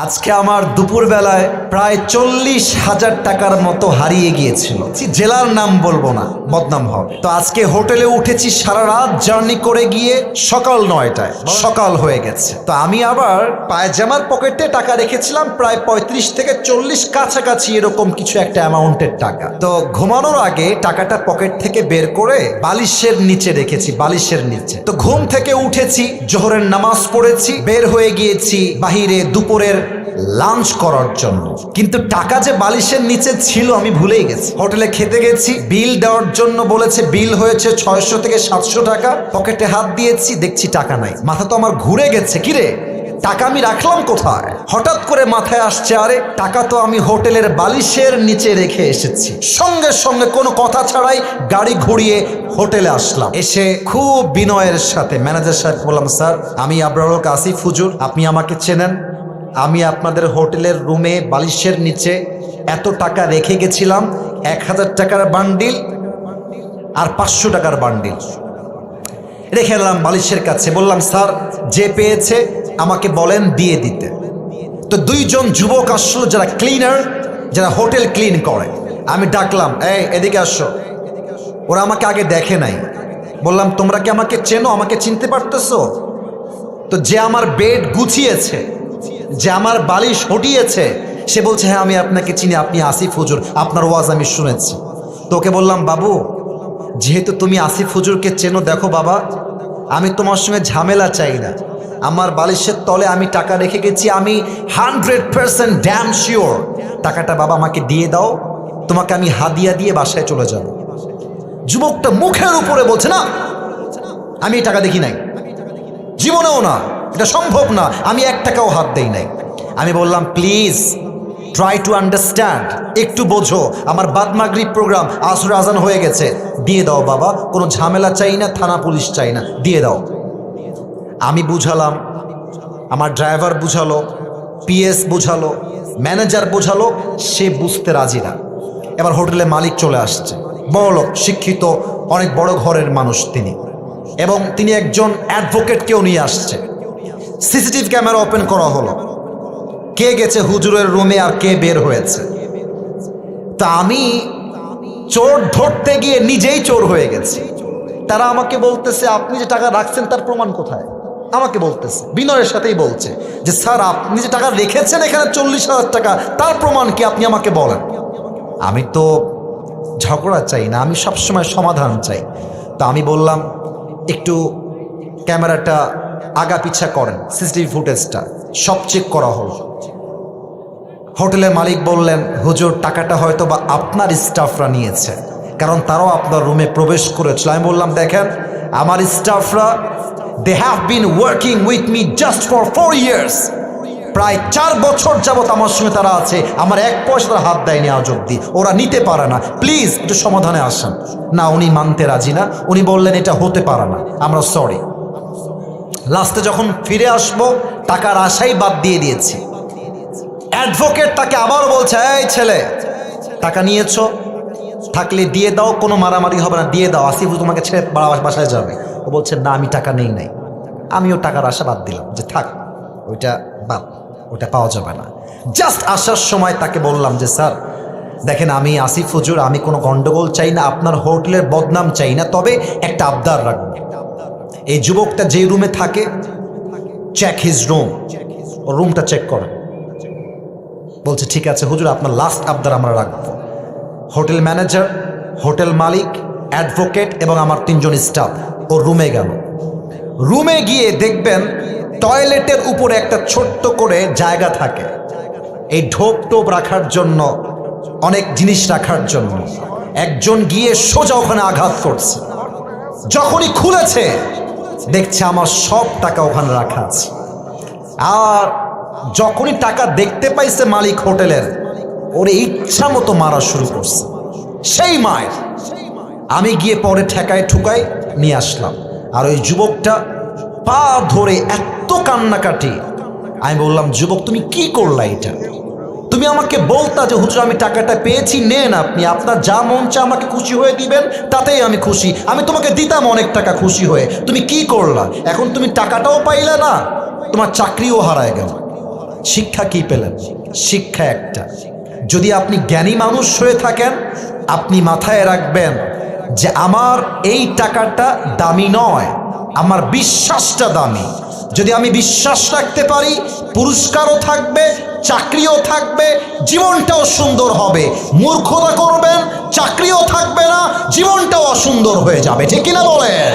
আজকে আমার দুপুর বেলায় প্রায় 40,000 টাকার মতো হারিয়ে গিয়েছিল। জেলার নাম বলবো না, বদনাম হবে। তো আজকে হোটেলে উঠেছি, সারা রাত জার্নি করে গিয়ে সকাল 9টায় সকাল হয়ে গেছে। তো আমি আবার পায়জামার পকেটে টাকা রেখেছিলাম প্রায় 35 থেকে 40 কাছাকাছি এরকম কিছু একটা অ্যামাউন্টের টাকা। তো ঘুমানোর আগে টাকাটা পকেট থেকে বের করে বালিশের নিচে রেখেছি, বালিশের নিচে। তো ঘুম থেকে উঠেছি, জোহরের নামাজ পড়েছি, বের হয়ে গিয়েছি বাহিরে দুপুরের লাঞ্চ করার জন্য। কিন্তু টাকা যে বালিশের নিচে ছিল আমি ভুলেই গেছি। হোটেলে খেতে গেছি, বিল দেওয়ার জন্য বলেছে, বিল হয়েছে 600 থেকে 700 টাকা। পকেটে হাত দিয়েছি, দেখছি টাকা নাই। মাথা তো আমার ঘুরে গেছে, কিরে টাকা আমি রাখলাম কোথায়? হঠাৎ করে মাথায় আসছে, আরে টাকা তো আমি হোটেলের বালিশের নিচে রেখে এসেছি। সঙ্গে সঙ্গে কোনো কথা ছাড়াই গাড়ি ঘুরিয়ে হোটেলে আসলাম। এসে খুব বিনয়ের সাথে ম্যানেজার সাহেব বললাম, স্যার আমি আবরারুল হক আসিফ হুজুর, আপনি আমাকে চেনেন। আমি আপনাদের হোটেলের রুমে বালিশের নিচে এত টাকা রেখে গেছিলাম, 1000 টাকার বান্ডিল আর 500 টাকার বান্ডিল রেখে এলাম বালিশের কাছে। বললাম, স্যার যে পেয়েছে আমাকে বলেন দিয়ে দিতে। তো দুইজন যুবক আসলো, যারা ক্লিনার, যারা হোটেল ক্লিন করে। আমি ডাকলাম, এই এদিকে আসো। ওরা আমাকে আগে দেখে নাই। বললাম, তোমরা কি আমাকে চেনো, আমাকে চিনতে পারতেছো? তো যে আমার বেড গুছিয়েছে, যে আমার বালিশ হটিয়েছে, সে বলছে, হ্যাঁ আমি আপনাকে চিনি, আপনি আসিফ হুজুর, আপনার ওয়াজ আমি শুনেছি। তোকে বললাম, বাবু যেহেতু তুমি আসিফ হুজুরকে চেনো, দেখো বাবা আমি তোমার সঙ্গে ঝামেলা চাই না। আমার বালিশের তলে আমি টাকা রেখে গেছি, আমি 100% ড্যাম শিওর টাকাটা বাবা আমাকে দিয়ে দাও, তোমাকে আমি হাদিয়া দিয়ে বাসায় চলে যাব। যুবকটা মুখের উপরে বলছে, না আমি এই টাকা দেখি নাই, জীবনেও না, এটা সম্ভব না, আমি 1 টাকাও হাত দেই নাই। আমি বললাম, প্লিজ ট্রাই টু আন্ডারস্ট্যান্ড, একটু বোঝো, আমার বাদ মাগরিব প্রোগ্রাম, আসর আজান হয়ে গেছে, দিয়ে দাও বাবা, কোনো ঝামেলা চাই না, থানা পুলিশ চাই না, দিয়ে দাও। আমি বুঝালাম, আমার ড্রাইভার বুঝালো, পিএস বুঝালো, ম্যানেজার বুঝালো, সে বুঝতে রাজি না। এবার হোটেলে মালিক চলে আসছে, বড়লোক, শিক্ষিত, অনেক বড় ঘরের মানুষ তিনি, এবং তিনি একজন অ্যাডভোকেটকেও নিয়ে আসছে। সিসিটিভি ক্যামেরা ওপেন করা হলো, কে গেছে হুজুরের রুমে আর কে বের হয়েছে। তা আমি চোর ধরতে গিয়ে নিজেই চোর হয়ে গেছি। তারা আমাকে বলতেছে, আপনি যে টাকা রাখছেন তার প্রমাণ কোথায়? আমাকে বলতেছে, বিনয়ের সাথেই বলছে যে, স্যার আপনি যে টাকা রেখেছেন এখানে 40,000 টাকা, তার প্রমাণ কি আপনি আমাকে বলেন। আমি তো ঝগড়া চাই না, আমি সবসময় সমাধান চাই। তা আমি বললাম, একটু ক্যামেরাটা আগা পিছা করেন, সিসিটিভি ফুটেজটা সব চেক করা হলো। হোটেলের মালিক বললেন, হুজুর টাকাটা হয়তো বা আপনার স্টাফরা নিয়েছে, কারণ তারাও আপনার রুমে প্রবেশ করেছিল। আমি বললাম, দেখেন আমার স্টাফরা, they have been working with me just for 4 years, প্রায় 4 বছর যাবত আমার সঙ্গে তারা আছে, আমার 1 পয়সা তারা হাত দেয়নি আজ অব্দি, ওরা নিতে পারে না, প্লিজ একটু সমাধানে আসেন। না, উনি মানতে রাজি না, উনি বললেন এটা হতে পারে না, আমরা সরি। লাস্টে যখন ফিরে আসবো, টাকার আশাই বাদ দিয়ে দিয়েছি। অ্যাডভোকেট তাকে আবার বলছে, এই ছেলে টাকা নিয়েছো, থাকলে দিয়ে দাও, কোনো মারামারি হবে না, দিয়ে দাও, আসিফ তোমাকে ছেড়ে বাসায় যাবে। ও বলছে, না আমি টাকা নেই নাই। আমিও টাকার আশা বাদ দিলাম, যে থাক ওইটা বাদ, ওটা পাওয়া যাবে না। জাস্ট আসার সময় তাকে বললাম যে, স্যার দেখেন আমি আসিফ হুজুর, আমি কোনো গন্ডগোল চাই না, আপনার হোটেলের বদনাম চাই না, তবে একটা আবদার রাখবো। এই যুবকটা যে রুমে থাকে, চেক হিজ রুম, ও রুমটা চেক করেন। বলছে, ঠিক আছে হুজুর, আপনার লাস্ট আবদার আমরা রাখবো। হোটেল ম্যানেজার, হোটেল মালিক, অ্যাডভোকেট এবং আমার 3 জন স্টাফ ও রুমে গেল। রুমে গিয়ে দেখবেন টয়লেটের উপরে একটা ছোট্ট করে জায়গা থাকে, এই ঢোপ টোপ রাখার জন্য, অনেক জিনিস রাখার জন্য। একজন গিয়ে সোজা ওখানে আঘাত করছে। যখনই খুলেছে দেখছে আমার সব টাকা ওখানে রাখা আছে। আর যখনই টাকা দেখতে পাইছে মালিক হোটেলের, ওরে ইচ্ছা মতো মারা শুরু করছে। সেই মায়ের আমি গিয়ে পরে ঠেকায় ঠুকায় নিয়ে আসলাম। আর ওই যুবকটা পা ধরে এত কান্নাকাটি। আমি বললাম, যুবক তুমি কি করলা এটা? তুমি আমাকে বলতা যে হুজুর আমি টাকাটা পেয়েছি, নেন আপনি, আপনার যা মন চা আমাকে খুশি হয়ে দিবেন, তাতেই আমি খুশি। আমি তোমাকে দিতাম অনেক টাকা খুশি হয়ে, তুমি কি করলা? এখন তুমি টাকাটাও পাইলে না, তোমার চাকরিও হারায় গেল। শিক্ষা কি পেলেন? শিক্ষা একটা, যদি আপনি জ্ঞানী মানুষ হয়ে থাকেন, আপনি মাথায় রাখবেন যে আমার এই টাকাটা দামি নয়, আমার বিশ্বাসটা দামি। যদি আমি বিশ্বাস রাখতে পারি, পুরস্কারও থাকবে, চাকরিও থাকবে, জীবনটাও সুন্দর হবে। মূর্খতা করবেন, চাকরিও থাকবে না, জীবনটাও অসুন্দর হয়ে যাবে। ঠিক কিনা বলেন?